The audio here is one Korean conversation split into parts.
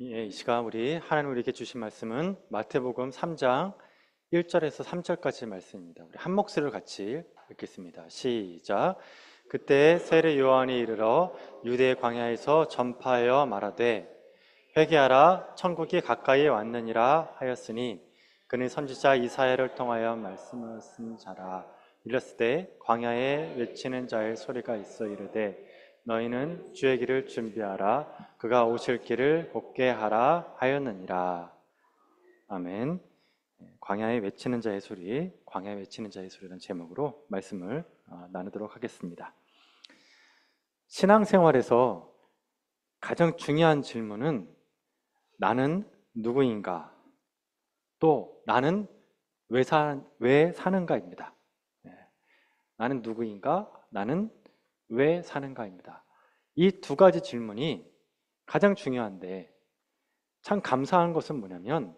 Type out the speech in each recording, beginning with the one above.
예, 이 시간 하나님 우리에게 주신 말씀은 마태복음 3장 1절에서 3절까지 말씀입니다. 우리 한 목소리로 같이 읽겠습니다. 시작. 그때 세례 요한이 이르러 유대 광야에서 전파하여 말하되 회개하라 천국이 가까이 왔느니라 하였으니 그는 선지자 이사야를 통하여 말씀하신 자라. 이랬을 때 광야에 외치는 자의 소리가 있어 이르되 너희는 주의 길을 준비하라. 그가 오실 길을 곱게 하라 하였느니라. 아멘. 광야에 외치는 자의 소리, 광야에 외치는 자의 소리라는 제목으로 말씀을 나누도록 하겠습니다. 신앙생활에서 가장 중요한 질문은 나는 누구인가? 또 나는 왜 사는가입니다. 나는 누구인가? 나는 왜 사는가입니다. 이 두 가지 질문이 가장 중요한데 참 감사한 것은 뭐냐면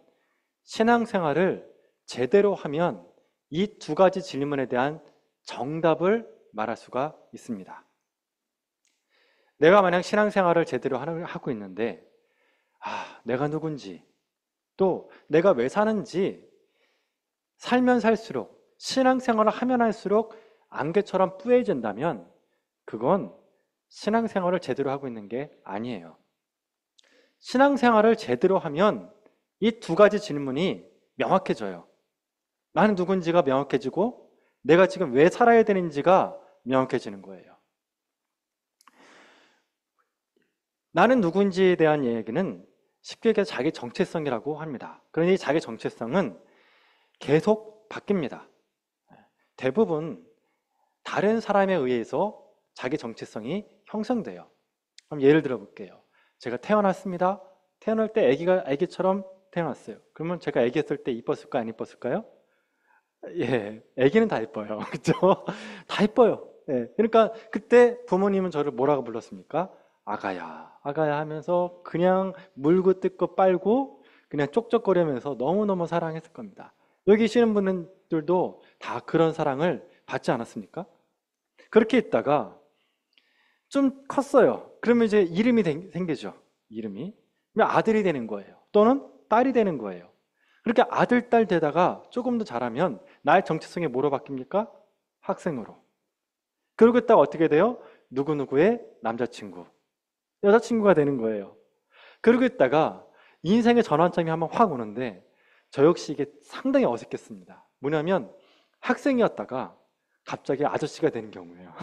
신앙생활을 제대로 하면 이 두 가지 질문에 대한 정답을 말할 수가 있습니다. 내가 만약 신앙생활을 제대로 하고 있는데 내가 누군지 또 내가 왜 사는지 살면 살수록 신앙생활을 하면 할수록 안개처럼 뿌얘진다면 그건 신앙생활을 제대로 하고 있는 게 아니에요. 신앙생활을 제대로 하면 이 두 가지 질문이 명확해져요. 나는 누군지가 명확해지고 내가 지금 왜 살아야 되는지가 명확해지는 거예요. 나는 누군지에 대한 얘기는 쉽게 얘기해서 자기 정체성이라고 합니다. 그러니 자기 정체성은 계속 바뀝니다. 대부분 다른 사람에 의해서 자기 정체성이 형성돼요. 그럼 예를 들어 볼게요. 제가 태어났습니다. 태어날 때 아기처럼 태어났어요. 그러면 제가 아기였을 때 이뻤을까요? 안 이뻤을까요? 예, 아기는 다 이뻐요. 그렇죠? 다 이뻐요. 예, 그러니까 그때 부모님은 저를 뭐라고 불렀습니까? 아가야, 아가야 하면서 그냥 물고 뜯고 빨고 그냥 쪽쪽거리면서 너무너무 사랑했을 겁니다. 여기 계시는 분들도 다 그런 사랑을 받지 않았습니까? 그렇게 있다가 좀 컸어요. 그러면 이제 이름이 생기죠. 이름이. 아들이 되는 거예요. 또는 딸이 되는 거예요. 그렇게 아들, 딸 되다가 조금 더 자라면 나의 정체성이 뭐로 바뀝니까? 학생으로. 그러고 있다가 어떻게 돼요? 누구누구의 남자친구, 여자친구가 되는 거예요. 그러고 있다가 인생의 전환점이 한번 확 오는데 저 역시 이게 상당히 어색했습니다. 뭐냐면 학생이었다가 갑자기 아저씨가 되는 경우예요.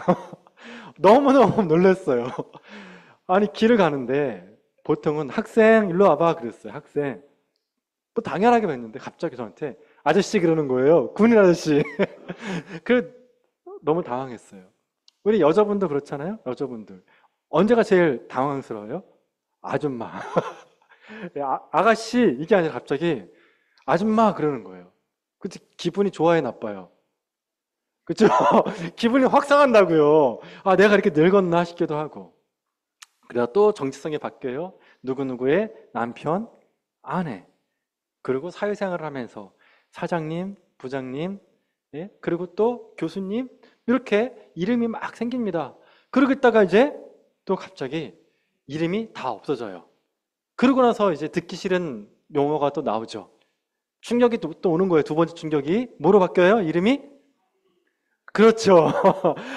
너무너무 놀랐어요. 아니 길을 가는데 보통은 학생 일로 와봐 그랬어요. 학생 뭐 당연하게 했는데 갑자기 저한테 아저씨 그러는 거예요. 군인 아저씨. 그 너무 당황했어요. 우리 여자분도 그렇잖아요. 여자분들 언제가 제일 당황스러워요? 아줌마. 아가씨 이게 아니라 갑자기 아줌마 그러는 거예요. 그치 기분이 좋아요 나빠요? 그쵸? 기분이 확 상한다고요. 내가 이렇게 늙었나 싶기도 하고. 그러다 또 정체성이 바뀌어요. 누구누구의 남편, 아내. 그리고 사회생활을 하면서 사장님, 부장님, 예? 그리고 또 교수님 이렇게 이름이 막 생깁니다. 그러고 있다가 이제 또 갑자기 이름이 다 없어져요. 그러고 나서 이제 듣기 싫은 용어가 또 나오죠. 충격이 또 오는 거예요. 두 번째 충격이 뭐로 바뀌어요? 이름이? 그렇죠.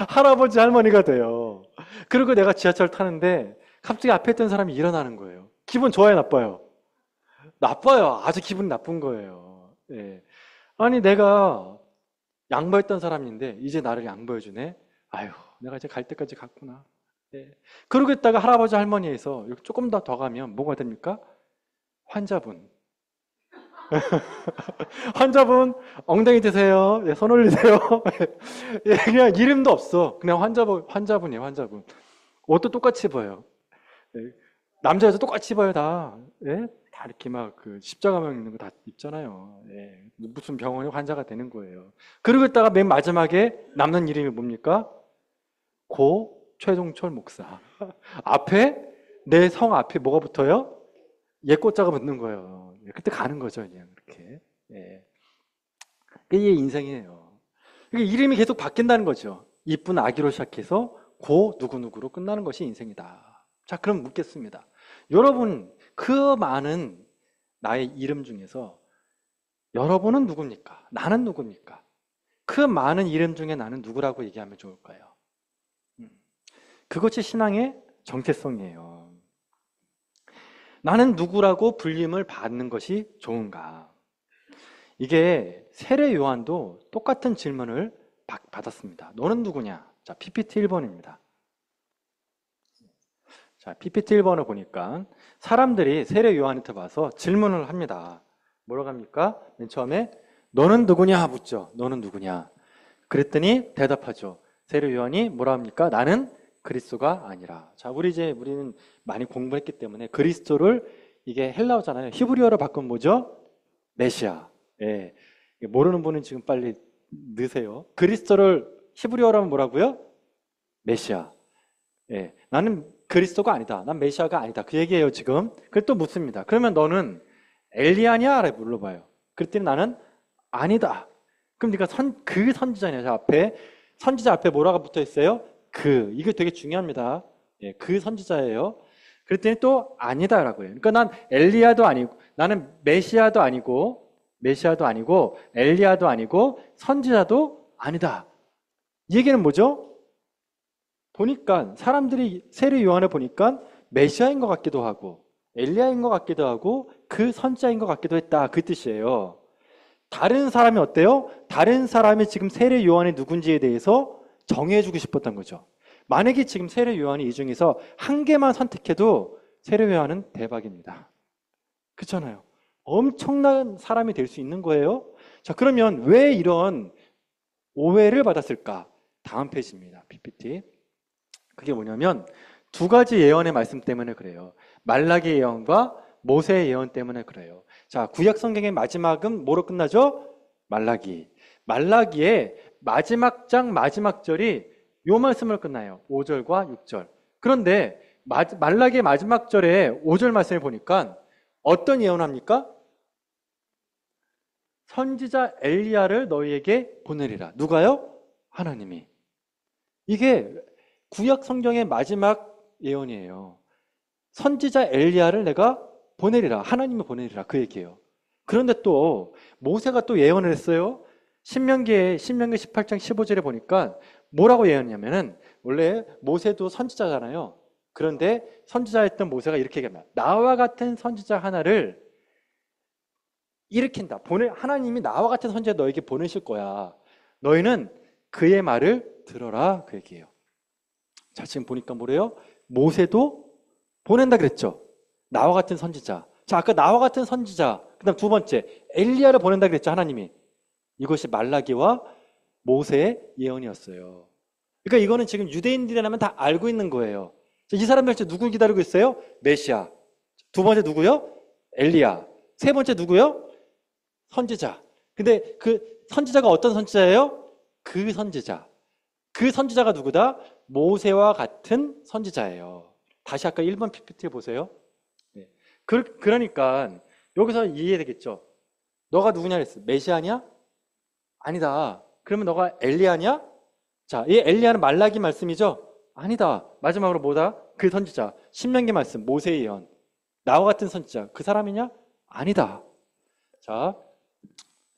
할아버지 할머니가 돼요. 그리고 내가 지하철 타는데 갑자기 앞에 있던 사람이 일어나는 거예요. 기분 좋아요, 나빠요? 나빠요. 아주 기분 나쁜 거예요. 예. 아니 내가 양보했던 사람인데 이제 나를 양보해주네. 아유, 내가 이제 갈 때까지 갔구나. 예. 그러고 있다가 할아버지 할머니에서 조금 더 가면 뭐가 됩니까? 환자분. 환자분 엉덩이 드세요. 예, 손 올리세요. 예, 그냥 이름도 없어. 그냥 환자분이에요. 환자분. 옷도 똑같이 입어요. 예, 남자 여자 똑같이 입어요 다. 예? 다 이렇게 막 그 십자가만 있는 거 다 입잖아요. 예, 무슨 병원에 환자가 되는 거예요. 그러고 있다가 맨 마지막에 남는 이름이 뭡니까? 고 최종철 목사. 앞에 내 성 앞에 뭐가 붙어요? 옛꽃자가 붙는 거예요. 그때 가는 거죠, 그냥 그렇게. 예. 그게 인생이에요. 그러니까 이름이 계속 바뀐다는 거죠. 이쁜 아기로 시작해서 고 누구누구로 끝나는 것이 인생이다. 자, 그럼 묻겠습니다. 여러분, 그 많은 나의 이름 중에서 여러분은 누굽니까? 나는 누굽니까? 그 많은 이름 중에 나는 누구라고 얘기하면 좋을까요? 그것이 신앙의 정체성이에요. 나는 누구라고 불림을 받는 것이 좋은가? 이게 세례 요한도 똑같은 질문을 받았습니다. 너는 누구냐? 자, PPT 1번입니다. 자, PPT 1번을 보니까 사람들이 세례 요한한테 와서 질문을 합니다. 뭐라고 합니까? 맨 처음에 너는 누구냐 묻죠. 너는 누구냐? 그랬더니 대답하죠. 세례 요한이 뭐라 합니까? 나는 그리스도가 아니라. 자, 우리는 많이 공부했기 때문에 그리스도를 이게 헬라어잖아요. 히브리어로 바꾸면 뭐죠? 메시아. 예. 모르는 분은 지금 빨리 넣으세요. 그리스도를 히브리어로 하면 뭐라고요? 메시아. 예. 나는 그리스도가 아니다. 난 메시아가 아니다. 그 얘기예요, 지금. 그래 또 묻습니다. 그러면 너는 엘리야냐? 라고 물어봐요. 그랬더니 나는 아니다. 그럼 네가 그 선지자냐? 자, 선지자 앞에 뭐라고 붙어 있어요? 이게 되게 중요합니다. 예, 그 선지자예요. 그랬더니 또 아니다라고 해요. 그러니까 난 엘리야도 아니고, 나는 메시아도 아니고, 엘리야도 아니고, 선지자도 아니다. 이 얘기는 뭐죠? 보니까 사람들이 세례 요한을 보니까 메시아인 것 같기도 하고, 엘리야인 것 같기도 하고, 그 선지자인 것 같기도 했다. 그 뜻이에요. 다른 사람이 어때요? 다른 사람이 지금 세례 요한이 누군지에 대해서 정해주고 싶었던 거죠. 만약에 지금 세례 요한이 이 중에서 한 개만 선택해도 세례 요한은 대박입니다. 그렇잖아요. 엄청난 사람이 될 수 있는 거예요. 자, 그러면 왜 이런 오해를 받았을까? 다음 페이지입니다. PPT. 그게 뭐냐면 두 가지 예언의 말씀 때문에 그래요. 말라기 예언과 모세의 예언 때문에 그래요. 자, 구약 성경의 마지막은 뭐로 끝나죠? 말라기의 마지막 장 마지막 절이 요 말씀을 끝나요. 5절과 6절. 그런데 말라기의 마지막 절에 5절 말씀을 보니까 어떤 예언합니까? 선지자 엘리야를 너희에게 보내리라. 누가요? 하나님이. 이게 구약 성경의 마지막 예언이에요. 선지자 엘리야를 내가 보내리라. 하나님이 보내리라. 그 얘기예요. 그런데 또 모세가 또 예언을 했어요. 신명기 18장 15절에 보니까 뭐라고 예언했냐면은 원래 모세도 선지자잖아요. 그런데 선지자였던 모세가 이렇게 얘기합니다. 나와 같은 선지자 하나를 일으킨다. 하나님이 나와 같은 선지자 너에게 보내실 거야. 너희는 그의 말을 들어라. 그 얘기예요. 자, 지금 보니까 뭐래요? 모세도 보낸다 그랬죠. 나와 같은 선지자. 자, 아까 나와 같은 선지자. 그 다음 두 번째, 엘리야를 보낸다 그랬죠. 하나님이. 이것이 말라기와 모세의 예언이었어요. 그러니까 이거는 지금 유대인들이라면 다 알고 있는 거예요. 이 사람들 지금 누굴 기다리고 있어요? 메시아. 두 번째 누구요? 엘리야. 세 번째 누구요? 선지자. 근데 그 선지자가 어떤 선지자예요? 그 선지자. 그 선지자가 누구다? 모세와 같은 선지자예요. 다시 아까 1번 PPT 보세요. 네. 그러니까 여기서 이해되겠죠? 너가 누구냐 그랬어? 메시아냐? 아니다. 그러면 너가 엘리야냐? 자, 이 엘리야는 말라기 말씀이죠? 아니다. 마지막으로 뭐다? 그 선지자. 신명기 말씀, 모세의 예언. 나와 같은 선지자. 그 사람이냐? 아니다. 자,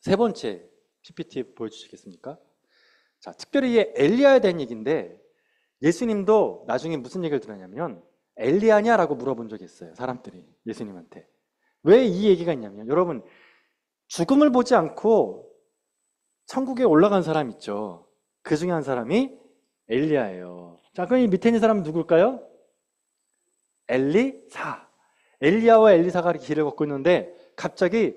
세 번째 PPT 보여주시겠습니까? 자, 특별히 이 엘리야에 대한 얘기인데 예수님도 나중에 무슨 얘기를 들었냐면 엘리야냐라고 물어본 적이 있어요. 사람들이 예수님한테. 왜 이 얘기가 있냐면 여러분 죽음을 보지 않고 천국에 올라간 사람 있죠. 그 중에 한 사람이 엘리야예요. 자, 그럼 이 밑에 있는 사람은 누굴까요? 엘리사. 엘리야와 엘리사가 길을 걷고 있는데 갑자기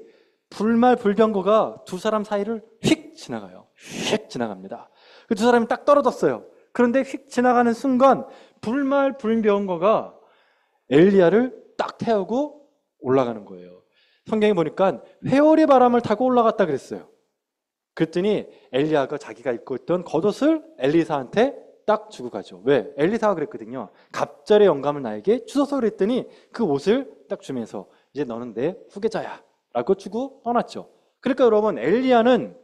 불말불병거가 두 사람 사이를 휙 지나가요. 휙 지나갑니다. 그 두 사람이 딱 떨어졌어요. 그런데 휙 지나가는 순간 불말불병거가 엘리야를 딱 태우고 올라가는 거예요. 성경에 보니까 회오리 바람을 타고 올라갔다 그랬어요. 그랬더니 엘리야가 자기가 입고 있던 겉옷을 엘리사한테 딱 주고 가죠. 왜? 엘리사가 그랬거든요. 갑절의 영감을 나에게 주소서 그랬더니 그 옷을 딱 주면서 이제 너는 내 후계자야 라고 주고 떠났죠. 그러니까 여러분 엘리야는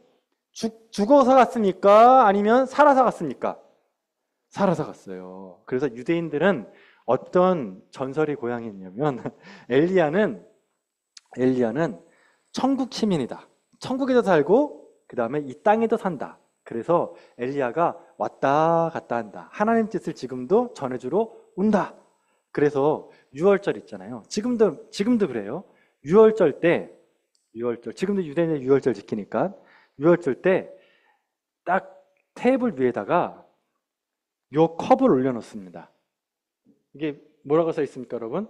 죽어서 갔습니까? 아니면 살아서 갔습니까? 살아서 갔어요. 그래서 유대인들은 어떤 전설이 고향이 있냐면 엘리야는 천국 시민이다. 천국에도 살고 그 다음에 이 땅에도 산다. 그래서 엘리야가 왔다 갔다 한다. 하나님 뜻을 지금도 전해주러 온다. 그래서 유월절 있잖아요. 지금도 그래요. 유월절 때, 지금도 유대인의 유월절 지키니까 유월절 때 딱 테이블 위에다가 요 컵을 올려놓습니다. 이게 뭐라고 써 있습니까, 여러분?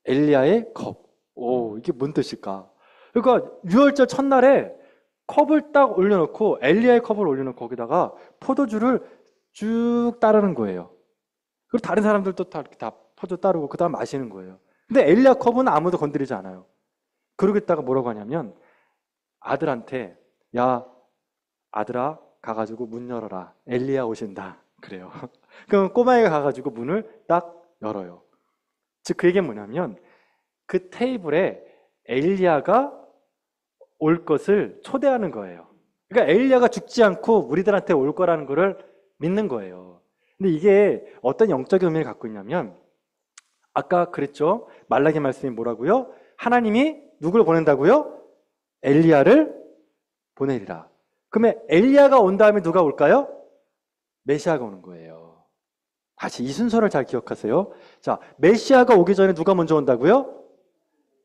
엘리야의 컵. 오, 이게 뭔 뜻일까? 그러니까 유월절 첫날에 컵을 딱 올려놓고 엘리야의 컵을 올려놓고 거기다가 포도주를 쭉 따르는 거예요. 그리고 다른 사람들도 다 포도 따르고 그 다음 마시는 거예요. 근데 엘리야 컵은 아무도 건드리지 않아요. 그러겠다가 뭐라고 하냐면 아들한테 야 아들아 가가지고 문 열어라. 엘리야 오신다. 그래요. 그럼 꼬마애가 가가지고 문을 딱 열어요. 즉 그 얘기는 뭐냐면 그 테이블에 엘리야가 올 것을 초대하는 거예요. 그러니까 엘리야가 죽지 않고 우리들한테 올 거라는 거를 믿는 거예요. 근데 이게 어떤 영적인 의미를 갖고 있냐면 아까 그랬죠. 말라기 말씀이 뭐라고요? 하나님이 누구를 보낸다고요? 엘리야를 보내리라. 그러면 엘리야가 온 다음에 누가 올까요? 메시아가 오는 거예요. 다시 이 순서를 잘 기억하세요. 자, 메시아가 오기 전에 누가 먼저 온다고요?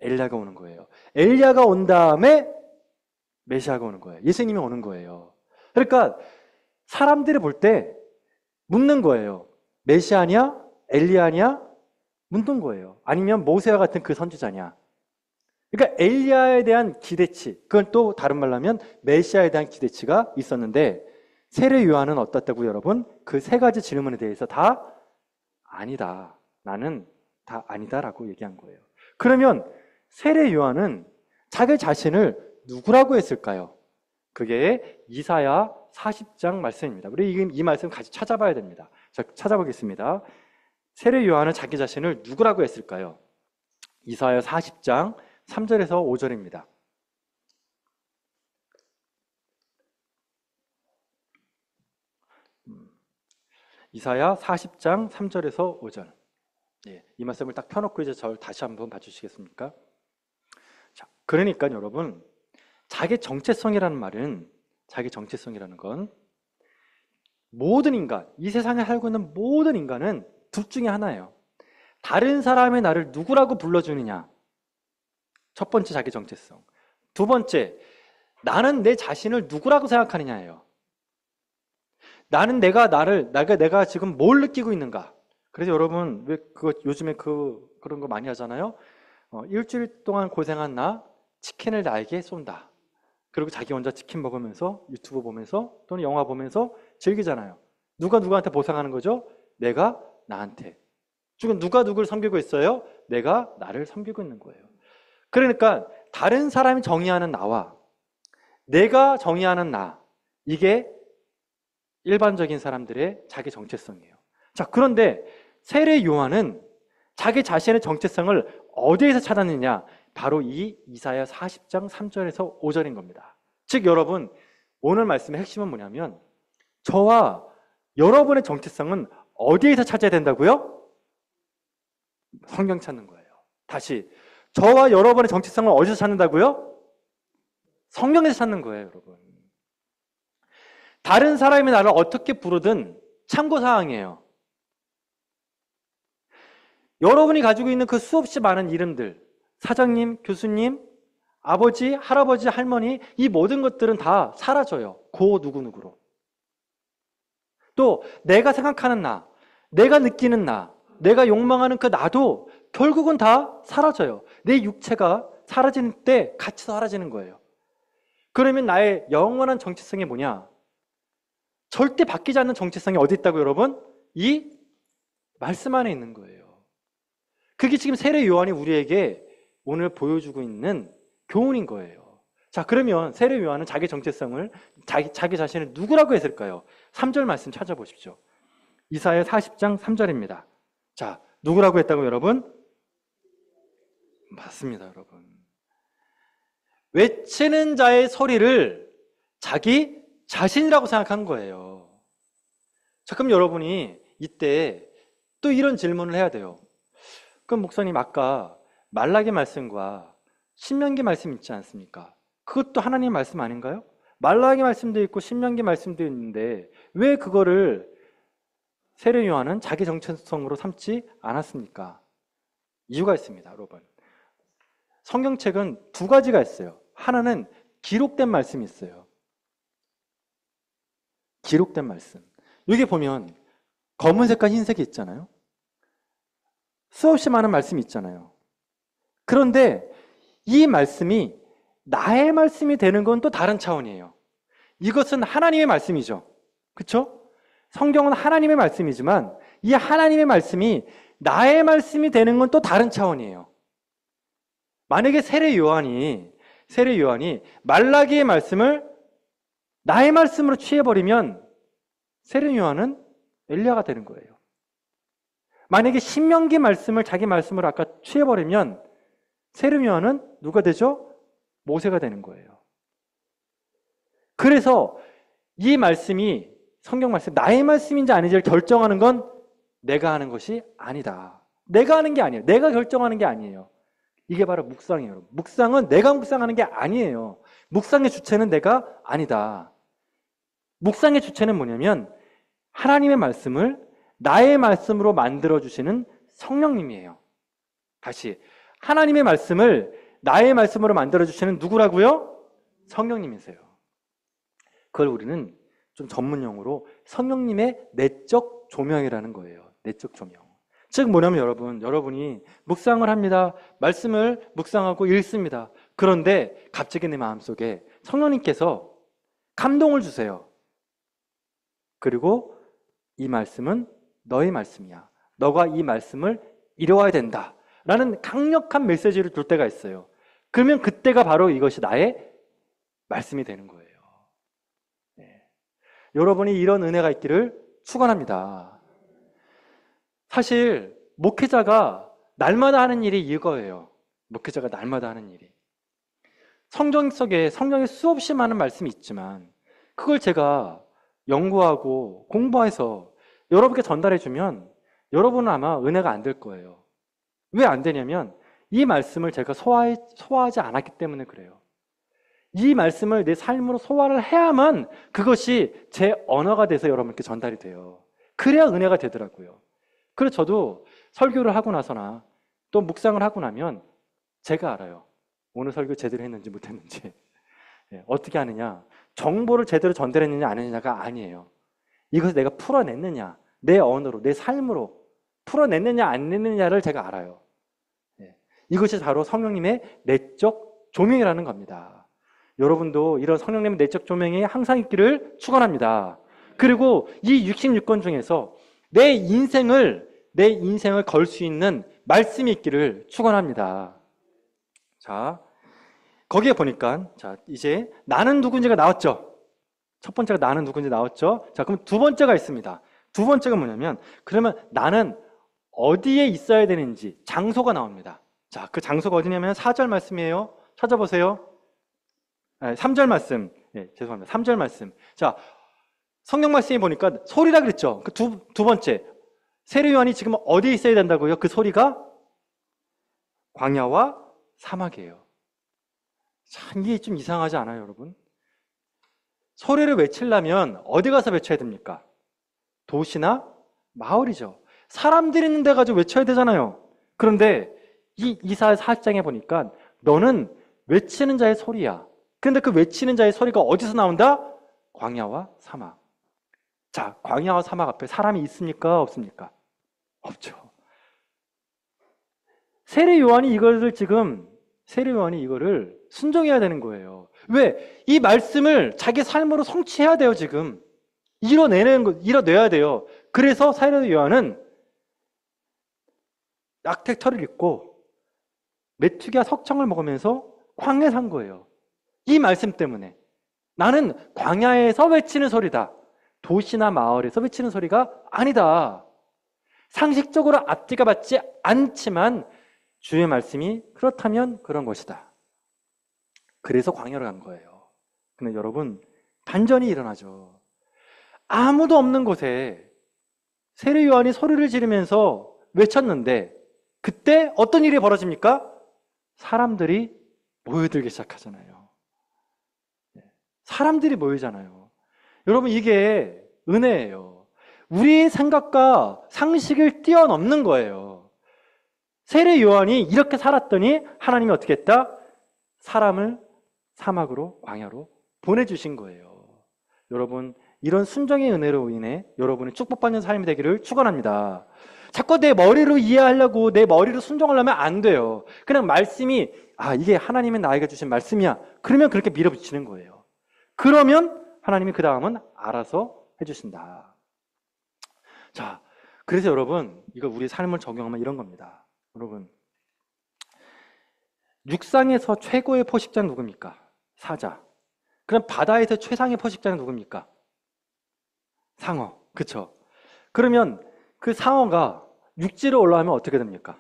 엘리야가 오는 거예요. 엘리야가 온 다음에 메시아가 오는 거예요. 예수님이 오는 거예요. 그러니까 사람들이 볼 때 묻는 거예요. 메시아냐? 엘리야냐? 묻는 거예요. 아니면 모세와 같은 그 선지자냐? 그러니까 엘리야에 대한 기대치, 그건 또 다른 말로 하면 메시아에 대한 기대치가 있었는데 세례 요한은 어떻다고요, 여러분? 그 세 가지 질문에 대해서 다 아니다. 나는 다 아니다라고 얘기한 거예요. 그러면 세례 요한은 자기 자신을 누구라고 했을까요? 그게 이사야 40장 말씀입니다. 우리 이 말씀 같이 찾아봐야 됩니다. 자, 찾아보겠습니다. 세례 요한은 자기 자신을 누구라고 했을까요? 이사야 40장 3절에서 5절입니다. 이사야 40장 3절에서 5절. 예, 이 말씀을 딱 펴놓고 이제 저를 다시 한번 봐주시겠습니까? 자, 그러니까 여러분, 자기 정체성이라는 말은, 자기 정체성이라는 건 모든 인간, 이 세상에 살고 있는 모든 인간은 둘 중에 하나예요. 다른 사람의 나를 누구라고 불러주느냐. 첫 번째 자기 정체성. 두 번째, 나는 내 자신을 누구라고 생각하느냐예요. 나는 내가 지금 뭘 느끼고 있는가. 그래서 여러분, 왜 요즘에 그런 거 많이 하잖아요. 일주일 동안 고생한 나, 치킨을 나에게 쏜다. 그리고 자기 혼자 치킨 먹으면서 유튜브 보면서 또는 영화 보면서 즐기잖아요. 누가 누구한테 보상하는 거죠? 내가 나한테. 지금 누가 누구를 섬기고 있어요? 내가 나를 섬기고 있는 거예요. 그러니까 다른 사람이 정의하는 나와 내가 정의하는 나, 이게 일반적인 사람들의 자기 정체성이에요. 자, 그런데 세례 요한은 자기 자신의 정체성을 어디에서 찾았느냐? 바로 이 이사야 40장 3절에서 5절인 겁니다. 즉 여러분, 오늘 말씀의 핵심은 뭐냐면 저와 여러분의 정체성은 어디에서 찾아야 된다고요? 성경 찾는 거예요. 다시, 저와 여러분의 정체성을 어디서 찾는다고요? 성경에서 찾는 거예요, 여러분. 다른 사람이 나를 어떻게 부르든 참고사항이에요. 여러분이 가지고 있는 그 수없이 많은 이름들, 사장님, 교수님, 아버지, 할아버지, 할머니, 이 모든 것들은 다 사라져요. 그 누구누구로. 또 내가 생각하는 나, 내가 느끼는 나, 내가 욕망하는 그 나도 결국은 다 사라져요. 내 육체가 사라지는 때 같이 사라지는 거예요. 그러면 나의 영원한 정체성이 뭐냐? 절대 바뀌지 않는 정체성이 어디 있다고 여러분? 이 말씀 안에 있는 거예요. 그게 지금 세례 요한이 우리에게 오늘 보여주고 있는 교훈인 거예요. 자, 그러면 세례 요한은 자기 정체성을 자기 자신을 누구라고 했을까요? 3절 말씀 찾아보십시오. 이사야 40장 3절입니다. 자, 누구라고 했다고 여러분? 맞습니다, 여러분. 외치는 자의 소리를 자기 자신이라고 생각한 거예요. 자, 그럼 여러분이 이때 또 이런 질문을 해야 돼요. 그럼 목사님, 아까 말라기 말씀과 신명기 말씀 있지 않습니까? 그것도 하나님 말씀 아닌가요? 말라기 말씀도 있고 신명기 말씀도 있는데 왜 그거를 세례 요한은 자기 정체성으로 삼지 않았습니까? 이유가 있습니다, 여러분. 성경책은 두 가지가 있어요. 하나는 기록된 말씀이 있어요. 기록된 말씀. 여기 보면 검은색과 흰색이 있잖아요. 수없이 많은 말씀이 있잖아요. 그런데 이 말씀이 나의 말씀이 되는 건 또 다른 차원이에요. 이것은 하나님의 말씀이죠. 그렇죠? 성경은 하나님의 말씀이지만 이 하나님의 말씀이 나의 말씀이 되는 건 또 다른 차원이에요. 만약에 세례 요한이 말라기의 말씀을 나의 말씀으로 취해버리면 세례 요한은 엘리야가 되는 거예요. 만약에 신명기 말씀을 자기 말씀으로 아까 취해버리면 세례 요한은 누가 되죠? 모세가 되는 거예요. 그래서 이 말씀이 성경 말씀, 나의 말씀인지 아닌지를 결정하는 건 내가 하는 것이 아니다. 내가 하는 게 아니에요. 내가 결정하는 게 아니에요. 이게 바로 묵상이에요, 여러분. 묵상은 내가 묵상하는 게 아니에요. 묵상의 주체는 내가 아니다. 묵상의 주체는 뭐냐면 하나님의 말씀을 나의 말씀으로 만들어주시는 성령님이에요. 다시, 하나님의 말씀을 나의 말씀으로 만들어주시는 누구라고요? 성령님이세요. 그걸 우리는 좀 전문용어로 성령님의 내적 조명이라는 거예요. 내적 조명. 즉 뭐냐면 여러분이 묵상을 합니다. 말씀을 묵상하고 읽습니다. 그런데 갑자기 내 마음속에 성령님께서 감동을 주세요. 그리고 이 말씀은 너의 말씀이야. 너가 이 말씀을 이뤄야 된다. 라는 강력한 메시지를 줄 때가 있어요. 그러면 그때가 바로 이것이 나의 말씀이 되는 거예요. 네. 여러분이 이런 은혜가 있기를 축원합니다. 사실 목회자가 날마다 하는 일이 이거예요. 목회자가 날마다 하는 일이. 성경 속에 성경에 수없이 많은 말씀이 있지만 그걸 제가 연구하고 공부해서 여러분께 전달해주면 여러분은 아마 은혜가 안 될 거예요. 왜 안 되냐면 이 말씀을 제가 소화하지 않았기 때문에 그래요. 이 말씀을 내 삶으로 소화를 해야만 그것이 제 언어가 돼서 여러분께 전달이 돼요. 그래야 은혜가 되더라고요. 그래서 저도 설교를 하고 나서나 또 묵상을 하고 나면 제가 알아요. 오늘 설교 제대로 했는지 못했는지. 어떻게 하느냐. 정보를 제대로 전달했느냐 안 했느냐가 아니에요. 이것을 내가 풀어냈느냐, 내 언어로, 내 삶으로 풀어냈느냐 안 냈느냐를 제가 알아요. 이것이 바로 성령님의 내적 조명이라는 겁니다. 여러분도 이런 성령님의 내적 조명이 항상 있기를 축원합니다. 그리고 이 66권 중에서 내 인생을 걸 수 있는 말씀이 있기를 축원합니다. 자, 거기에 보니까 자, 이제 나는 누군지가 나왔죠. 첫 번째가 나는 누군지 나왔죠. 자, 그럼 두 번째가 있습니다. 두 번째가 뭐냐면 그러면 나는 어디에 있어야 되는지 장소가 나옵니다. 자, 그 장소가 어디냐면 4절 말씀이에요. 찾아보세요. 3절 말씀. 죄송합니다. 3절 말씀. 자, 성경 말씀에 보니까 소리라 그랬죠. 그 두 번째. 세례 요한이 지금 어디에 있어야 된다고요? 그 소리가 광야와 사막이에요. 참 이게 좀 이상하지 않아요, 여러분? 소리를 외치려면 어디 가서 외쳐야 됩니까? 도시나 마을이죠. 사람들이 있는 데 가지고 외쳐야 되잖아요. 그런데 이 이사야 4장에 보니까 너는 외치는 자의 소리야. 그런데 그 외치는 자의 소리가 어디서 나온다? 광야와 사막. 자, 광야와 사막 앞에 사람이 있습니까? 없습니까? 없죠. 세례 요한이 이거를 순종해야 되는 거예요. 왜? 이 말씀을 자기 삶으로 성취해야 돼요, 지금. 이뤄내야 돼요. 그래서 세례 요한은 낙택털을 입고 메뚜기와 석청을 먹으면서 광야에 산 거예요. 이 말씀 때문에. 나는 광야에서 외치는 소리다. 도시나 마을에서 외치는 소리가 아니다. 상식적으로 앞뒤가 맞지 않지만 주의 말씀이 그렇다면 그런 것이다. 그래서 광야로 간 거예요. 근데 여러분, 반전이 일어나죠. 아무도 없는 곳에 세례 요한이 소리를 지르면서 외쳤는데 그때 어떤 일이 벌어집니까? 사람들이 모여들기 시작하잖아요. 사람들이 모이잖아요. 여러분, 이게 은혜예요. 우리의 생각과 상식을 뛰어넘는 거예요. 세례 요한이 이렇게 살았더니 하나님이 어떻게 했다? 사람을 사막으로, 광야로 보내주신 거예요. 여러분, 이런 순종의 은혜로 인해 여러분이 축복받는 삶이 되기를 축원합니다. 자꾸 내 머리로 이해하려고 내 머리로 순종하려면 안 돼요. 그냥 말씀이 이게 하나님이 나에게 주신 말씀이야. 그러면 그렇게 밀어붙이는 거예요. 그러면 하나님이 그 다음은 알아서 해주신다. 자, 그래서 여러분, 이거 우리 삶을 적용하면 이런 겁니다. 여러분, 육상에서 최고의 포식자는 누굽니까? 사자. 그럼 바다에서 최상의 포식자는 누굽니까? 상어. 그쵸? 그러면 그 상어가 육지로 올라가면 어떻게 됩니까?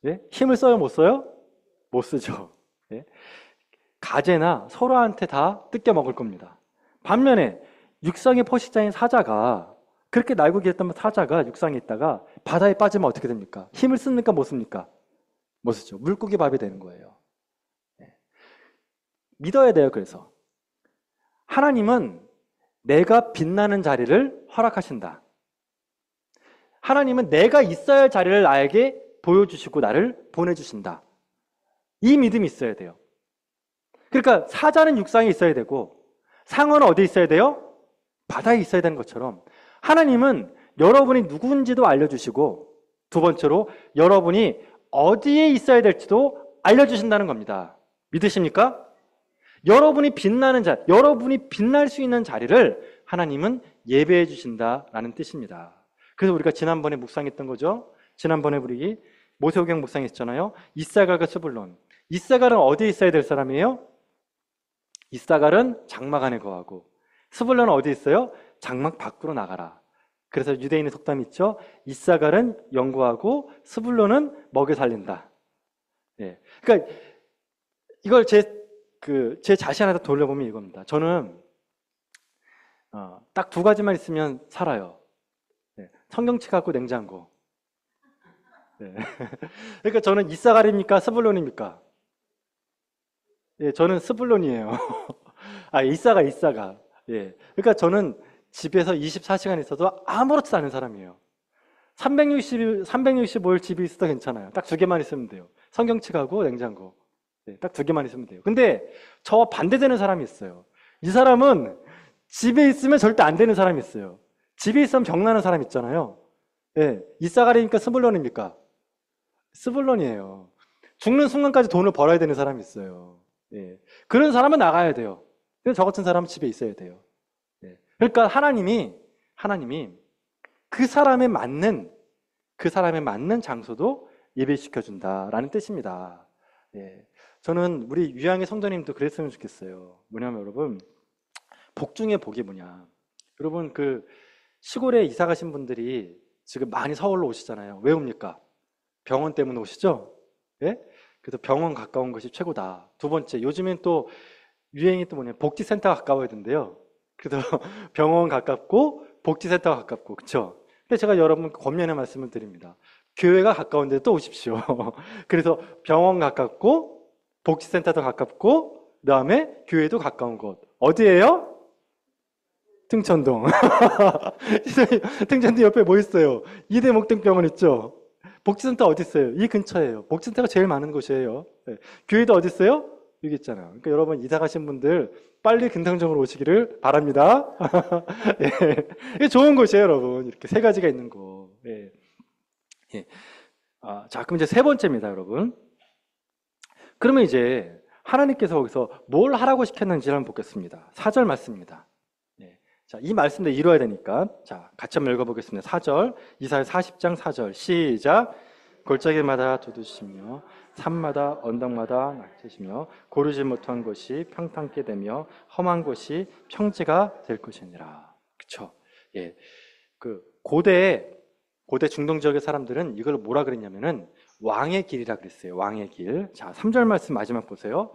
예? 힘을 써요? 못 써요? 못 쓰죠. 예? 가재나 소라한테 다 뜯겨 먹을 겁니다. 반면에 육상의 포식자인 사자가 그렇게 날고 기었다면 사자가 육상에 있다가 바다에 빠지면 어떻게 됩니까? 힘을 씁니까? 못 씁니까? 못 쓰죠. 물고기 밥이 되는 거예요. 예. 믿어야 돼요. 그래서 하나님은 내가 빛나는 자리를 허락하신다. 하나님은 내가 있어야 할 자리를 나에게 보여주시고 나를 보내주신다. 이 믿음이 있어야 돼요. 그러니까 사자는 육상에 있어야 되고 상어는 어디에 있어야 돼요? 바다에 있어야 되는 것처럼 하나님은 여러분이 누구인지도 알려주시고 두 번째로 여러분이 어디에 있어야 될지도 알려주신다는 겁니다. 믿으십니까? 여러분이 빛나는 자리, 여러분이 빛날 수 있는 자리를 하나님은 예배해 주신다라는 뜻입니다. 그래서 우리가 지난번에 묵상했던 거죠. 지난번에 우리 모세오경 묵상했잖아요. 이사갈과 스불론. 이사갈은 어디에 있어야 될 사람이에요? 이사갈은 장막 안에 거하고 스불론은 어디에 있어요? 장막 밖으로 나가라. 그래서 유대인의 속담이 있죠. 이사갈은 연구하고 스불론은 먹여 살린다. 예. 그러니까 이걸 제 자신 안에다 돌려보면 이겁니다. 저는 딱 두 가지만 있으면 살아요. 네. 성경책 갖고 냉장고. 네. 그러니까 저는 이사갈입니까? 스불론입니까? 예, 저는 스불론이에요. 이사가. 예. 그러니까 저는 집에서 24시간 있어도 아무렇지도 않은 사람이에요. 365일 집에 있어도 괜찮아요. 딱 두 개만 있으면 돼요. 성경책하고 냉장고. 네, 딱 두 개만 있으면 돼요. 근데 저와 반대되는 사람이 있어요. 이 사람은 집에 있으면 절대 안 되는 사람이 있어요. 집에 있으면 병나는 사람 있잖아요. 예, 이사갈입니까? 스불론입니까? 스불론이에요. 죽는 순간까지 돈을 벌어야 되는 사람이 있어요. 예, 그런 사람은 나가야 돼요. 근데 저 같은 사람은 집에 있어야 돼요. 예, 그러니까 하나님이 그 사람에 맞는 장소도 예배시켜준다라는 뜻입니다. 예, 저는 우리 유양의 성도님도 그랬으면 좋겠어요. 뭐냐면 여러분, 복 중에 복이 뭐냐. 여러분, 그 시골에 이사 가신 분들이 지금 많이 서울로 오시잖아요. 왜 옵니까? 병원 때문에 오시죠? 예? 그래서 병원 가까운 것이 최고다. 두 번째, 요즘엔 또 유행이 또 뭐냐, 복지센터가 가까워야 된대요. 그래서 병원 가깝고 복지센터가 가깝고, 그쵸? 근데 제가 여러분 권면의 말씀을 드립니다. 교회가 가까운 데 또 오십시오. 그래서 병원 가깝고 복지센터도 가깝고 그다음에 교회도 가까운 곳. 어디예요? 등천동. 등천동 옆에 뭐 있어요? 이대목등병원 있죠? 복지센터 어디 있어요? 이 근처예요. 복지센터가 제일 많은 곳이에요. 네. 교회도 어디 있어요? 여기 있잖아요. 그러니까 여러분 이사 가신 분들 빨리 근당정으로 오시기를 바랍니다. 예. 이게 좋은 곳이에요, 여러분. 이렇게 세 가지가 있는 곳. 예. 예. 자, 그럼 이제 세 번째입니다, 여러분. 그러면 이제 하나님께서 거기서 뭘 하라고 시켰는지를 한번 보겠습니다. 4절 말씀입니다. 예. 자, 이 말씀도 이루어야 되니까. 자, 같이 한번 읽어보겠습니다. 4절. 이사야 40장 4절. 시작. 골짜기마다 두드시며 산마다 언덕마다 낙지시며 고르지 못한 곳이 평탄케 되며 험한 곳이 평지가 될 것이니라. 그쵸? 예. 그 고대 중동 지역의 사람들은 이걸 뭐라 그랬냐면은 왕의 길이라 그랬어요. 왕의 길. 자, 3절 말씀 마지막 보세요.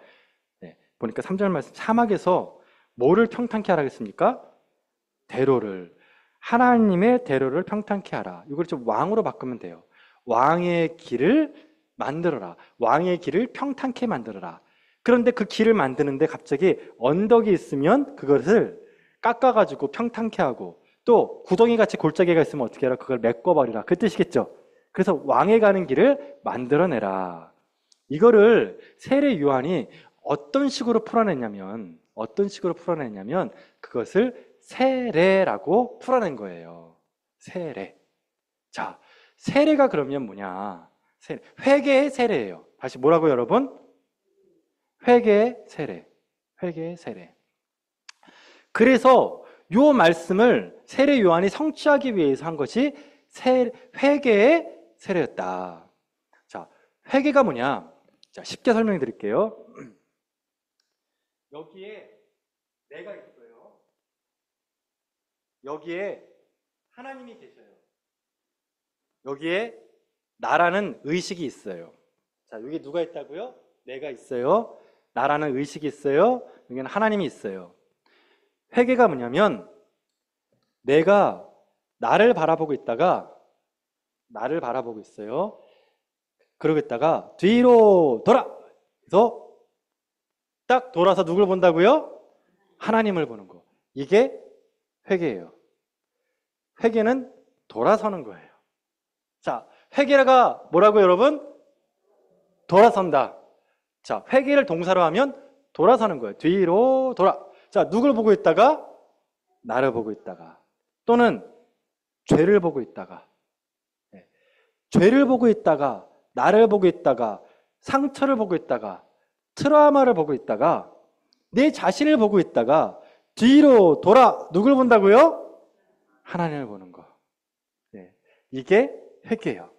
네, 보니까 3절 말씀 사막에서 뭐를 평탄케 하라 그랬습니까? 대로를. 하나님의 대로를 평탄케 하라. 이걸 좀 왕으로 바꾸면 돼요. 왕의 길을 만들어라. 왕의 길을 평탄케 만들어라. 그런데 그 길을 만드는데 갑자기 언덕이 있으면 그것을 깎아가지고 평탄케 하고, 또 구덩이 같이 골짜기가 있으면 어떻게 하라? 그걸 메꿔버리라. 그 뜻이겠죠. 그래서 왕에 가는 길을 만들어내라. 이거를 세례 요한이 어떤 식으로 풀어냈냐면 그것을 세례라고 풀어낸 거예요. 세례. 자, 세례가 그러면 뭐냐? 회개의 세례예요. 다시 뭐라고 여러분? 회개의 세례. 회개의 세례. 그래서 요 말씀을 세례 요한이 성취하기 위해서 한 것이 회개의 세례였다. 자, 회개가 뭐냐? 자, 쉽게 설명해 드릴게요. 여기에 내가 있어요. 여기에 하나님이 계셔요. 여기에 나라는 의식이 있어요. 자, 여기 누가 있다고요? 내가 있어요. 나라는 의식이 있어요. 여기는 하나님이 있어요. 회개가 뭐냐면 내가 나를 바라보고 있다가 있어요. 그러고 있다가 뒤로 돌아! 그래서 딱 돌아서 누굴 본다고요? 하나님을 보는 거. 이게 회개예요. 회개는 돌아서는 거예요. 자, 회개가 뭐라고 여러분? 돌아선다. 자, 회개를 동사로 하면 돌아서는 거예요. 뒤로 돌아. 자, 누굴 보고 있다가? 나를 보고 있다가. 또는 죄를 보고 있다가. 네. 죄를 보고 있다가, 나를 보고 있다가, 상처를 보고 있다가, 트라우마를 보고 있다가, 내 자신을 보고 있다가 뒤로 돌아. 누굴 본다고요? 하나님을 보는 거. 네. 이게 회개예요.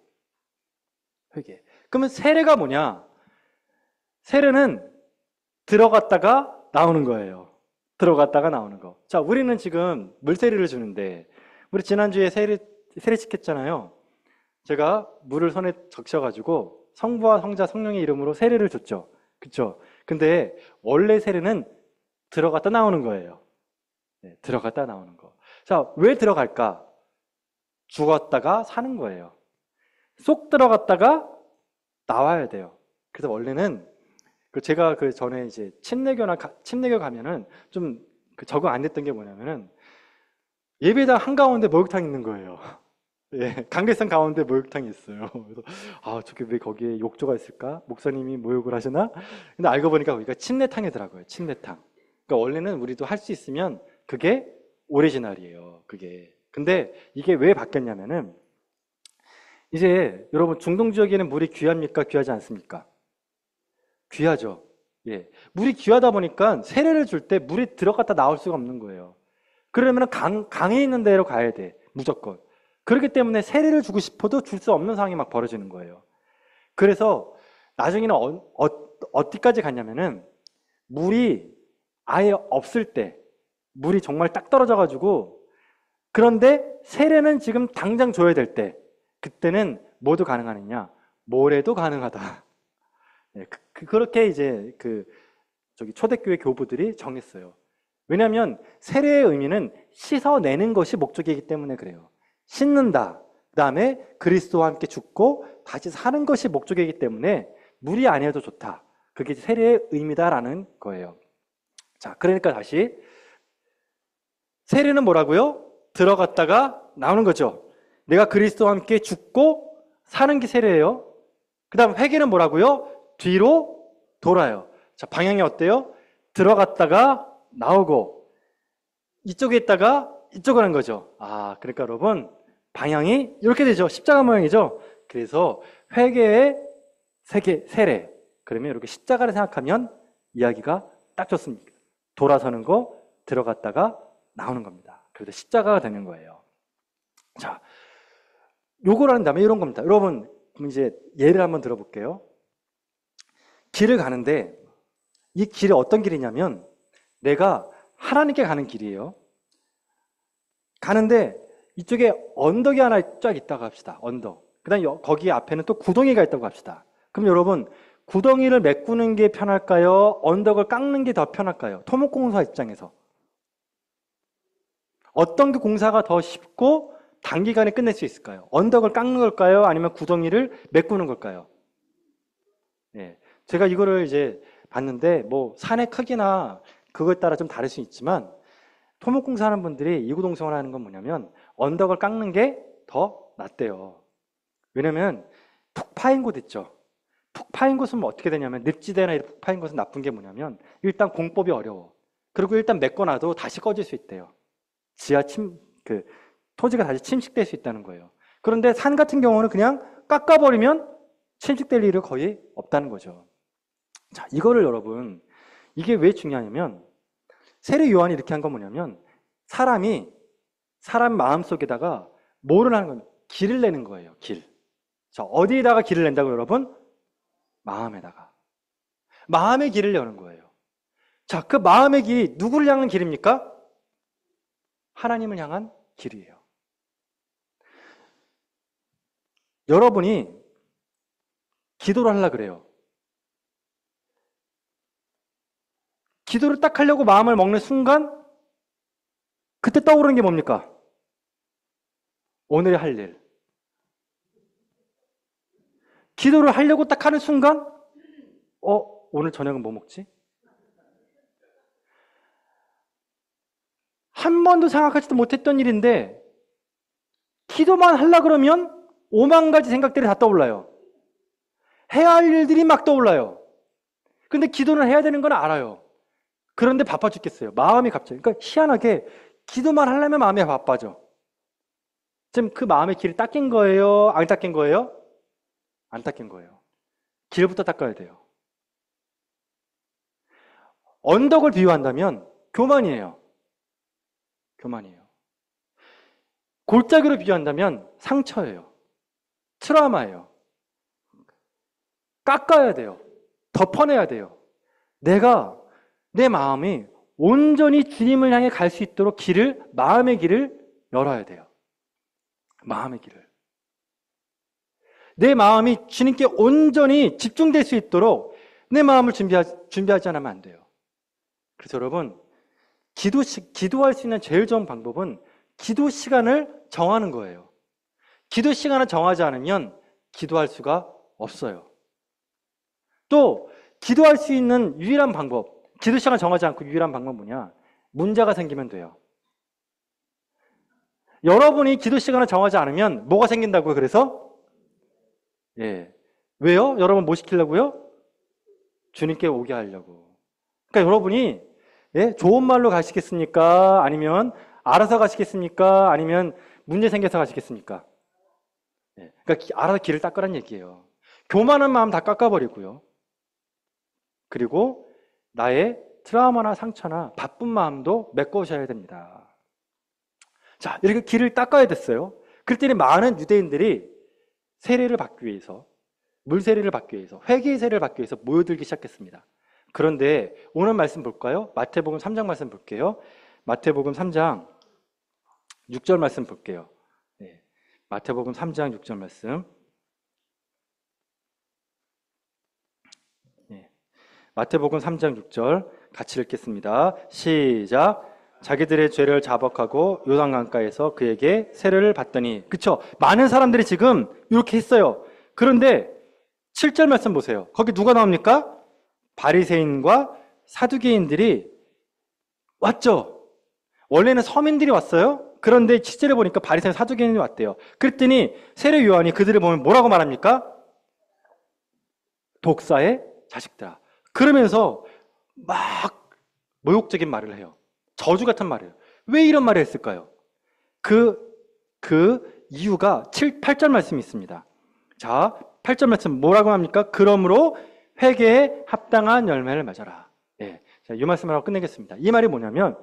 회개. 그러면 세례가 뭐냐? 세례는 들어갔다가 나오는 거예요. 들어갔다가 나오는 거. 자, 우리는 지금 물세례를 주는데, 우리 지난주에 세례 시켰잖아요. 제가 물을 손에 적셔가지고 성부와 성자 성령의 이름으로 세례를 줬죠. 그쵸? 근데 원래 세례는 들어갔다 나오는 거예요. 네, 들어갔다 나오는 거. 자, 왜 들어갈까? 죽었다가 사는 거예요. 쏙 들어갔다가 나와야 돼요. 그래서 원래는 제가 그 전에 이제 침례교 가면은 좀 적응 안 됐던 게 뭐냐면은 예배당 한가운데 목욕탕이 있는 거예요. 예, 강대상 가운데 목욕탕이 있어요. 그래서 저게 왜 거기에 욕조가 있을까? 목사님이 목욕을 하시나? 근데 알고 보니까 거기가 침례탕이더라고요. 침례탕. 그러니까 원래는 우리도 할 수 있으면 그게 오리지널이에요. 그게. 근데 이게 왜 바뀌었냐면은 이제 여러분 중동 지역에는 물이 귀합니까? 귀하지 않습니까? 귀하죠. 예. 물이 귀하다 보니까 세례를 줄 때 물이 들어갔다 나올 수가 없는 거예요. 그러면 강에 있는 데로 가야 돼. 무조건. 그렇기 때문에 세례를 주고 싶어도 줄 수 없는 상황이 막 벌어지는 거예요. 그래서 나중에는 어디까지 갔냐면은 물이 아예 없을 때, 물이 정말 딱 떨어져가지고, 그런데 세례는 지금 당장 줘야 될 때, 그때는 뭐도 가능하느냐? 모래도 가능하다. 네, 그렇게 이제 초대교회 교부들이 정했어요. 왜냐하면 세례의 의미는 씻어내는 것이 목적이기 때문에 그래요. 씻는다. 그 다음에 그리스도와 함께 죽고 다시 사는 것이 목적이기 때문에 물이 아니어도 좋다. 그게 세례의 의미다라는 거예요. 자, 그러니까 다시 세례는 뭐라고요? 들어갔다가 나오는 거죠. 내가 그리스도와 함께 죽고 사는 게 세례예요. 그 다음 회개는 뭐라고요? 뒤로 돌아요. 자, 방향이 어때요? 들어갔다가 나오고 이쪽에 있다가 이쪽으로 하는 거죠. 그러니까 여러분 방향이 이렇게 되죠. 십자가 모양이죠. 그래서 회개의 세례. 그러면 이렇게 십자가를 생각하면 이야기가 딱 좋습니다. 돌아서는 거, 들어갔다가 나오는 겁니다. 그래서 십자가가 되는 거예요. 자, 요걸 한 다음에 이런 겁니다. 여러분, 이제 예를 한번 들어볼게요. 길을 가는데 이 길이 어떤 길이냐면 내가 하나님께 가는 길이에요. 가는데 이쪽에 언덕이 하나 쫙 있다고 합시다. 언덕. 그 다음에 거기 앞에는 또 구덩이가 있다고 합시다. 그럼 여러분, 구덩이를 메꾸는 게 편할까요? 언덕을 깎는 게 더 편할까요? 토목공사 입장에서. 어떤 게 공사가 더 쉽고 단기간에 끝낼 수 있을까요? 언덕을 깎는 걸까요? 아니면 구덩이를 메꾸는 걸까요? 예. 제가 이거를 이제 봤는데, 뭐, 산의 크기나 그거에 따라 좀 다를 수 있지만, 토목공사 하는 분들이 이구동성을 하는 건 뭐냐면, 언덕을 깎는 게 더 낫대요. 왜냐면, 푹 파인 곳 있죠? 푹 파인 곳은 어떻게 되냐면, 늪지대나 이렇게 푹 파인 곳은 나쁜 게 뭐냐면, 일단 공법이 어려워. 그리고 일단 메꿔놔도 다시 꺼질 수 있대요. 토지가 다시 침식될 수 있다는 거예요. 그런데 산 같은 경우는 그냥 깎아버리면 침식될 일이 거의 없다는 거죠. 자, 이거를 여러분, 이게 왜 중요하냐면, 세례 요한이 이렇게 한 건 뭐냐면, 사람 마음속에다가 뭐를 하는 건 길을 내는 거예요, 길. 자, 어디에다가 길을 낸다고 여러분? 마음에다가. 마음의 길을 여는 거예요. 자, 그 마음의 길이 누구를 향한 길입니까? 하나님을 향한 길이에요. 여러분이 기도를 하려고 그래요. 기도를 딱 하려고 마음을 먹는 순간 그때 떠오르는 게 뭡니까? 오늘의 할 일. 기도를 하려고 딱 하는 순간 오늘 저녁은 뭐 먹지? 한 번도 생각하지도 못했던 일인데 기도만 하려고 그러면 5만 가지 생각들이 다 떠올라요. 해야 할 일들이 막 떠올라요. 근데 기도는 해야 되는 건 알아요. 그런데 바빠 죽겠어요. 마음이 갑자기. 그러니까 희한하게 기도만 하려면 마음이 바빠져. 지금 그 마음의 길을 닦인 거예요? 안 닦인 거예요? 안 닦인 거예요. 길부터 닦아야 돼요. 언덕을 비유한다면 교만이에요. 교만이에요. 골짜기로 비유한다면 상처예요. 트라우마예요. 깎아야 돼요. 덮어내야 돼요. 내 마음이 온전히 주님을 향해 갈 수 있도록 마음의 길을 열어야 돼요. 마음의 길을. 내 마음이 주님께 온전히 집중될 수 있도록 내 마음을 준비하지 않으면 안 돼요. 그래서 여러분, 기도할 수 있는 제일 좋은 방법은 기도 시간을 정하는 거예요. 기도 시간을 정하지 않으면 기도할 수가 없어요. 또 기도할 수 있는 유일한 방법, 기도 시간을 정하지 않고 유일한 방법은 뭐냐? 문제가 생기면 돼요. 여러분이 기도 시간을 정하지 않으면 뭐가 생긴다고요? 그래서 왜요? 여러분 뭐 시키려고요? 주님께 오게 하려고. 그러니까 여러분이 좋은 말로 가시겠습니까? 아니면 알아서 가시겠습니까? 아니면 문제 생겨서 가시겠습니까? 그러니까 알아서 길을 닦으란 얘기예요. 교만한 마음 다 깎아버리고요. 그리고 나의 트라우마나 상처나 바쁜 마음도 메꿔오셔야 됩니다. 자, 이렇게 길을 닦아야 됐어요. 그랬더니 많은 유대인들이 세례를 받기 위해서, 물세례를 받기 위해서, 회개의 세례를 받기 위해서 모여들기 시작했습니다. 그런데 오늘 말씀 볼까요? 마태복음 3장 말씀 볼게요. 마태복음 3장 6절 말씀 볼게요. 마태복음 3장 6절 말씀. 마태복음 3장 6절 같이 읽겠습니다. 시작. 자기들의 죄를 자복하고 요단강가에서 그에게 세례를 받더니. 그쵸? 많은 사람들이 지금 이렇게 했어요. 그런데 7절 말씀 보세요. 거기 누가 나옵니까? 바리새인과 사두개인들이 왔죠. 원래는 서민들이 왔어요. 그런데 7절에 보니까 바리새인 사두개인이 왔대요. 그랬더니 세례 요한이 그들을 보면 뭐라고 말합니까? 독사의 자식들아. 그러면서 막 모욕적인 말을 해요. 저주 같은 말이에요. 왜 이런 말을 했을까요? 그 이유가 8절 말씀이 있습니다. 자, 8절 말씀 뭐라고 합니까? 그러므로 회개에 합당한 열매를 맺어라. 자, 이 말씀을 하고 끝내겠습니다. 이 말이 뭐냐면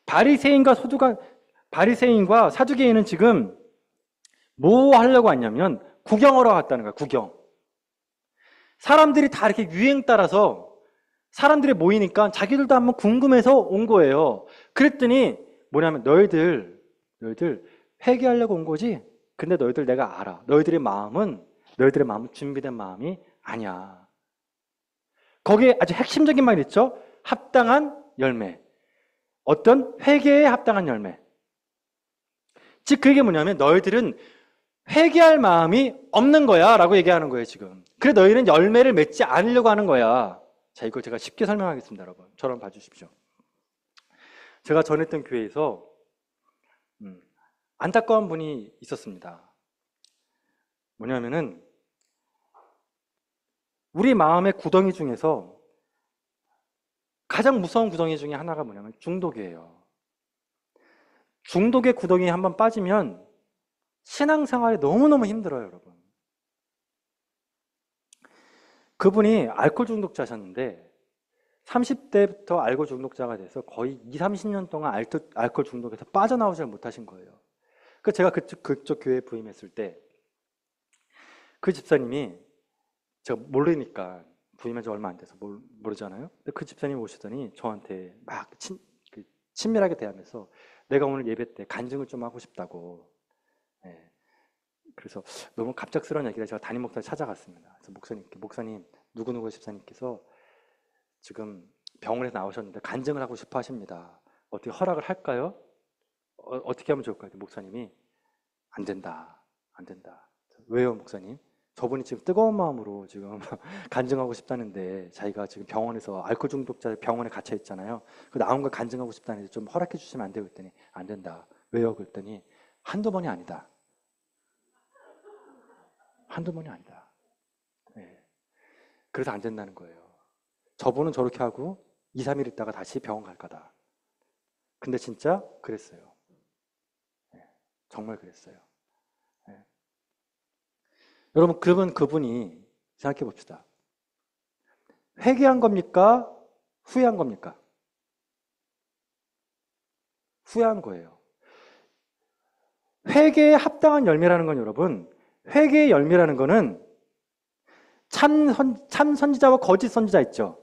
바리새인과 사두개인은 지금 뭐 하려고 왔냐면 구경하러 갔다는 거야. 구경. 사람들이 다 이렇게 유행 따라서 사람들이 모이니까 자기들도 한번 궁금해서 온 거예요. 그랬더니 뭐냐면 너희들 회개하려고 온 거지? 근데 너희들 내가 알아. 너희들의 마음은 준비된 마음이 아니야. 거기에 아주 핵심적인 말이 있죠? 합당한 열매. 어떤 회개에 합당한 열매. 즉 그게 뭐냐면 너희들은 회개할 마음이 없는 거야 라고 얘기하는 거예요 지금. 그래 너희는 열매를 맺지 않으려고 하는 거야. 자, 이걸 제가 쉽게 설명하겠습니다. 여러분 저를 한번 봐주십시오. 제가 전했던 교회에서 안타까운 분이 있었습니다. 뭐냐면은 우리 마음의 구덩이 중에서 가장 무서운 구덩이 중에 하나가 뭐냐면 중독이에요. 중독의 구덩이에 한번 빠지면 신앙생활이 너무너무 힘들어요, 여러분. 그분이 알코올 중독자셨는데 30대부터 알코올 중독자가 돼서 거의 20, 30년 동안 알코올 중독에서 빠져나오지 못하신 거예요. 그 제가 그쪽 교회에 부임했을 때 그 집사님이 제가 모르니까 부임한 지 얼마 안 돼서 모르잖아요. 근데 그 집사님이 오시더니 저한테 막 친밀하게 대하면서 내가 오늘 예배 때 간증을 좀 하고 싶다고. 네. 그래서 너무 갑작스러운 얘기라 제가 담임 목사를 찾아갔습니다. 그래서 목사님 누구누구 집사님께서 지금 병원에서 나오셨는데 간증을 하고 싶어 하십니다. 어떻게 허락을 할까요? 어떻게 하면 좋을까요? 목사님이 안 된다. 왜요, 목사님? 저분이 지금 뜨거운 마음으로 지금 간증하고 싶다는데 자기가 지금 병원에서 알코올 중독자 병원에 갇혀 있잖아요. 그 나온 걸 간증하고 싶다는데 좀 허락해 주시면 안 돼요? 그랬더니 안 된다. 왜요? 그랬더니 한두 번이 아니다. 네. 그래서 안 된다는 거예요. 저분은 저렇게 하고 2, 3일 있다가 다시 병원 갈 거다. 근데 진짜 그랬어요. 네. 정말 그랬어요. 네. 여러분, 그러면 그분이 생각해 봅시다. 회개한 겁니까? 후회한 겁니까? 후회한 거예요. 회개에 합당한 열매라는 건 여러분, 회개의 열매라는 거는 참 선지자와 거짓 선지자 있죠.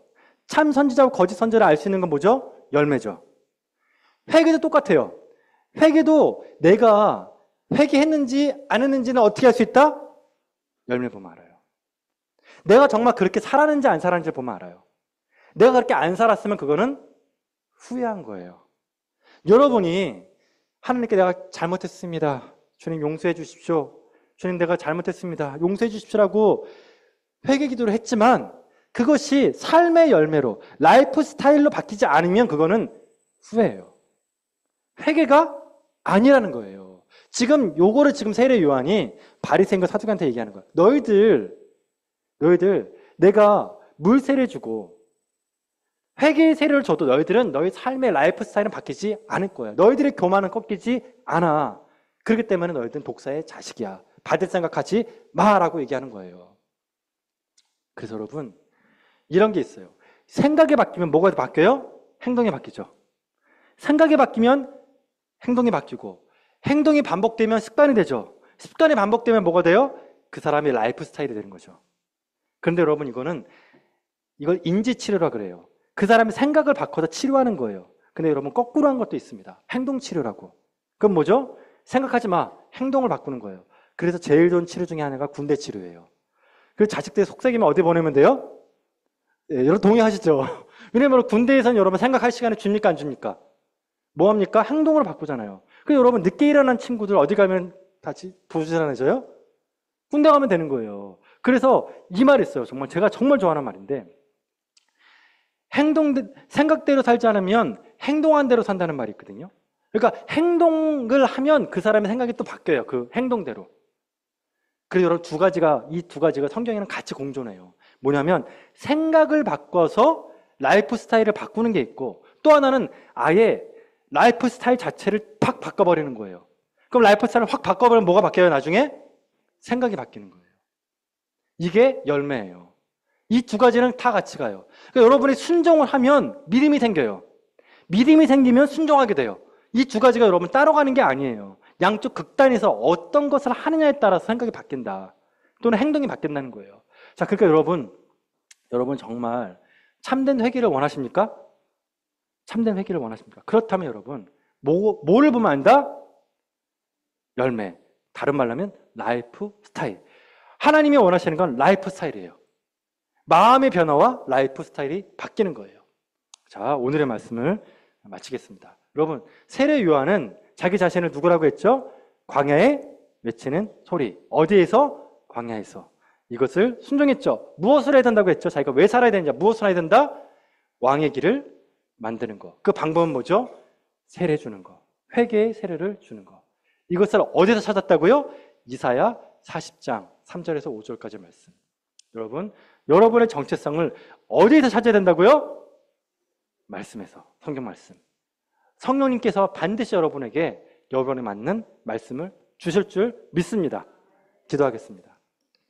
참 선지자와 거짓 선지자를 알 수 있는 건 뭐죠? 열매죠. 회개도 똑같아요. 회개도 내가 회개했는지 안 했는지는 어떻게 할 수 있다? 열매 보면 알아요. 내가 정말 그렇게 살았는지 안 살았는지 보면 알아요. 내가 그렇게 안 살았으면 그거는 후회한 거예요. 여러분이 하나님께 내가 잘못했습니다. 주님 용서해 주십시오. 주님 내가 잘못했습니다. 용서해 주십시오라고 회개 기도를 했지만 그것이 삶의 열매로 라이프 스타일로 바뀌지 않으면 그거는 후회예요. 회개가 아니라는 거예요. 지금 요거를 지금 세례 요한이 바리새인과 사두개한테 얘기하는 거야. 너희들 내가 물 세례 주고 회개의 세례를 줘도 너희들은 너희 삶의 라이프 스타일은 바뀌지 않을 거야. 너희들의 교만은 꺾이지 않아. 그렇기 때문에 너희들은 독사의 자식이야. 받을 생각하지 마라고 얘기하는 거예요. 그래서 여러분 이런 게 있어요. 생각이 바뀌면 뭐가 바뀌어요? 행동이 바뀌죠. 생각이 바뀌면 행동이 바뀌고 행동이 반복되면 습관이 되죠. 습관이 반복되면 뭐가 돼요? 그 사람의 라이프 스타일이 되는 거죠. 그런데 여러분 이걸 인지치료라 그래요. 그 사람의 생각을 바꿔서 치료하는 거예요. 근데 여러분 거꾸로 한 것도 있습니다. 행동치료라고. 그건 뭐죠? 생각하지 마. 행동을 바꾸는 거예요. 그래서 제일 좋은 치료 중에 하나가 군대 치료예요. 그래서 자식들 속삭이면 어디 보내면 돼요? 예, 여러분 동의하시죠? 왜냐면 군대에서는 여러분 생각할 시간을 줍니까 안 줍니까? 뭐 합니까? 행동으로 바꾸잖아요. 그래서 여러분 늦게 일어난 친구들 어디 가면 다시 부지런해져요? 군대 가면 되는 거예요. 그래서 이 말이 있어요. 정말 제가 정말 좋아하는 말인데 생각대로 살지 않으면 행동한 대로 산다는 말이 있거든요. 그러니까 행동을 하면 그 사람의 생각이 또 바뀌어요. 그 행동대로. 그래서 여러분 이 두 가지가 성경에는 같이 공존해요. 뭐냐면 생각을 바꿔서 라이프 스타일을 바꾸는 게 있고 또 하나는 아예 라이프 스타일 자체를 팍 바꿔버리는 거예요. 그럼 라이프 스타일을 확 바꿔버리면 뭐가 바뀌어요? 나중에 생각이 바뀌는 거예요. 이게 열매예요. 이 두 가지는 다 같이 가요. 그러니까 여러분이 순종을 하면 믿음이 생겨요. 믿음이 생기면 순종하게 돼요. 이 두 가지가 여러분 따로 가는 게 아니에요. 양쪽 극단에서 어떤 것을 하느냐에 따라서 생각이 바뀐다. 또는 행동이 바뀐다는 거예요. 자, 그러니까 여러분 정말 참된 회개를 원하십니까? 참된 회개를 원하십니까? 그렇다면 여러분 뭐를 보면 안다? 열매. 다른 말로 하면 라이프 스타일. 하나님이 원하시는 건 라이프 스타일이에요. 마음의 변화와 라이프 스타일이 바뀌는 거예요. 자, 오늘의 말씀을 마치겠습니다. 여러분 세례 요한은 자기 자신을 누구라고 했죠? 광야에 외치는 소리. 어디에서? 광야에서. 이것을 순종했죠. 무엇을 해야 된다고 했죠? 자기가 왜 살아야 되느냐? 무엇을 해야 된다? 왕의 길을 만드는 거. 그 방법은 뭐죠? 세례 주는 거. 회개의 세례를 주는 거. 이것을 어디서 찾았다고요? 이사야 40장 3절에서 5절까지 말씀. 여러분, 여러분의 정체성을 어디에서 찾아야 된다고요? 말씀에서. 성경 말씀. 성령님께서 반드시 여러분에게 여러분에 맞는 말씀을 주실 줄 믿습니다. 기도하겠습니다.